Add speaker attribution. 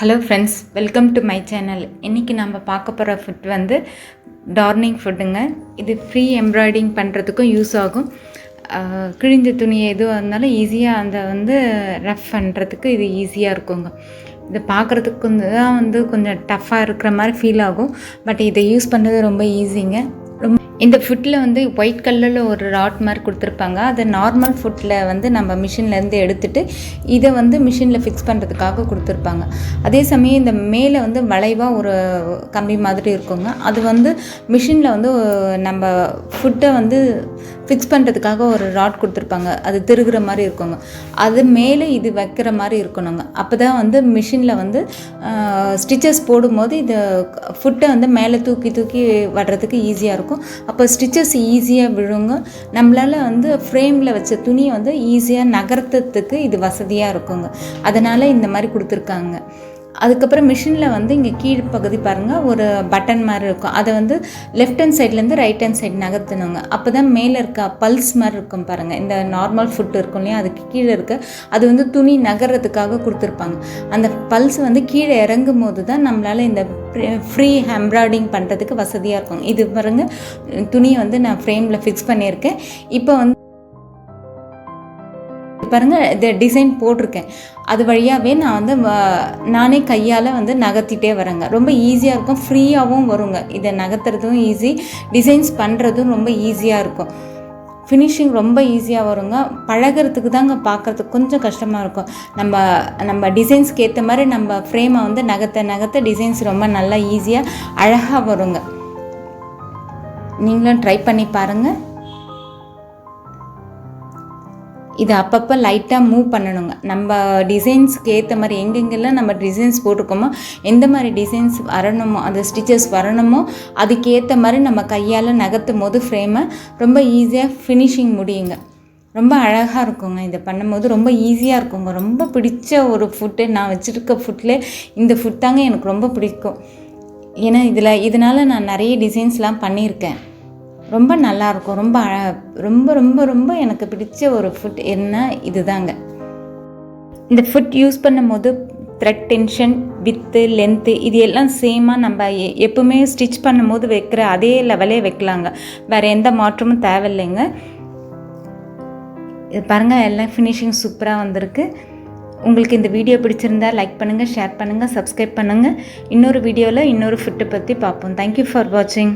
Speaker 1: Hello friends, welcome to my channel. இன்றைக்கி நம்ம பார்க்க போகிற ஃபுட் வந்து டார்னிங் ஃபுட்டுங்க. இது ஃப்ரீ எம்ப்ராய்டிங் பண்ணுறதுக்கும் யூஸ் ஆகும். கிழிஞ்ச துணி எதுவாக இருந்தாலும் ஈஸியாக அந்த ரஃப் பண்ணுறதுக்கு இது ஈஸியாக இருக்குங்க. இதை பார்க்குறதுக்கு தான் கொஞ்சம் டஃப்பாக இருக்கிற மாதிரி ஃபீல் ஆகும். பட் இதை யூஸ் பண்ணுறது ரொம்ப ஈஸிங்க. இந்த ஃபுட்டில் ஒயிட் கலரில் ஒரு ராட் மாதிரி கொடுத்துருப்பாங்க. அது நார்மல் ஃபுட்டில் நம்ம மிஷின்லேருந்து எடுத்துகிட்டு இதை மிஷினில் ஃபிக்ஸ் பண்ணுறதுக்காக கொடுத்துருப்பாங்க. அதே சமயம் இந்த மேலே வளைவாக ஒரு கம்பி மாதிரி இருக்குங்க. அது மிஷினில் நம்ம ஃபுட்டை ஃபிக்ஸ் பண்ணுறதுக்காக ஒரு ராட் கொடுத்துருப்பாங்க. அது திருகிற மாதிரி இருக்குங்க. அது மேலே இது வைக்கிற மாதிரி இருக்கணுங்க. அப்போ தான் மிஷினில் ஸ்டிச்சஸ் போடும்போது இது ஃபுட்டை மேலே தூக்கி வர்றதுக்கு ஈஸியாக இருக்கும். அப்போ ஸ்டிச்சஸ் ஈஸியாக விழுங்க. நம்மளால் ஃப்ரேமில் வச்ச துணியை ஈஸியாக நகர்த்துறதுக்கு இது வசதியாக இருக்குங்க. அதனால் இந்த மாதிரி கொடுத்துருக்காங்க. அதுக்கப்புறம் மிஷினில் இங்கே கீழ் பகுதி பாருங்கள், ஒரு பட்டன் மாதிரி இருக்கும். அதை லெஃப்ட் ஹேண்ட் சைட்லேருந்து ரைட் ஹேண்ட் சைடு நகர்த்தணுங்க. அப்போ தான் மேலே இருக்க பல்ஸ் மாதிரி இருக்கும் பாருங்கள். இந்த நார்மல் ஃபுட் இருக்கும் இல்லையா, அதுக்கு கீழே இருக்க அது துணி நகர்றதுக்காக கொடுத்துருப்பாங்க. அந்த பல்ஸ் கீழே இறங்கும் போது தான் நம்மளால் இந்த ஃப்ரீ எம்ப்ராய்டிங் பண்ணுறதுக்கு வசதியாக இருக்கும். இது பாருங்கள், துணியை நான் ஃப்ரேமில் ஃபிக்ஸ் பண்ணியிருக்கேன். இப்போ பாருங்கள், இந்த டிசைன் போட்டிருக்கேன். அது வழியாகவே நான் நானே கையால் நகர்த்திட்டே வரேங்க. ரொம்ப ஈஸியாக இருக்கும், ஃப்ரீயாகவும் வருங்க. இதை நகர்த்துறதும் ஈஸி, டிசைன்ஸ் பண்ணுறதும் ரொம்ப ஈஸியாக இருக்கும். ஃபினிஷிங் ரொம்ப ஈஸியாக வருங்க. பழகிறதுக்கு தாங்க பார்க்குறதுக்கு கொஞ்சம் கஷ்டமாக இருக்கும். நம்ம டிசைன்ஸ்க்கு ஏற்ற மாதிரி நம்ம ஃப்ரேமை நகர்த்த டிசைன்ஸ் ரொம்ப நல்லா ஈஸியாக அழகாக வருங்க. நீங்களும் ட்ரை பண்ணி பாருங்கள். இதை அப்பப்போ லைட்டாக மூவ் பண்ணணுங்க. நம்ம டிசைன்ஸ்க்கு ஏற்ற மாதிரி எங்கெங்கெல்லாம் நம்ம டிசைன்ஸ் போட்டிருக்கோமோ, எந்த மாதிரி டிசைன்ஸ் வரணுமோ, அந்த ஸ்டிச்சஸ் வரணுமோ, அதுக்கேற்ற மாதிரி நம்ம கையால் நகர்த்தும் போது ஃப்ரேமை ரொம்ப ஈஸியாக ஃபினிஷிங் முடியுங்க. ரொம்ப அழகாக இருக்குங்க. இதை பண்ணும்போது ரொம்ப ஈஸியாக இருக்குங்க. ரொம்ப பிடிச்ச ஒரு ஃபுட்டு, நான் வச்சுருக்க ஃபுட்லே இந்த ஃபுட் தாங்க எனக்கு ரொம்ப பிடிக்கும். ஏன்னா இதனால் நான் நிறைய டிசைன்ஸ்லாம் பண்ணியிருக்கேன். ரொம்ப நல்லாயிருக்கும். ரொம்ப ரொம்ப ரொம்ப எனக்கு பிடிச்ச ஒரு ஃபுட் என்ன இதுதாங்க. இந்த ஃபுட் யூஸ் பண்ணும் போது த்ரெட் டென்ஷன், வித்து, லென்த்து இது எல்லாம் சேமாக நம்ம எப்பவுமே ஸ்டிச் பண்ணும் போது வைக்கிற அதே லெவலே வைக்கலாங்க. வேறு எந்த மாற்றமும் தேவையில்லைங்க. இது பாருங்கள், எல்லாம் ஃபினிஷிங் சூப்பராக வந்திருக்கு. உங்களுக்கு இந்த வீடியோ பிடிச்சிருந்தா லைக் பண்ணுங்கள், ஷேர் பண்ணுங்கள், சப்ஸ்கிரைப் பண்ணுங்கள். இன்னொரு வீடியோவில் இன்னொரு ஃபுட்டை பற்றி பார்ப்போம். தேங்க்யூ ஃபார் வாட்சிங்.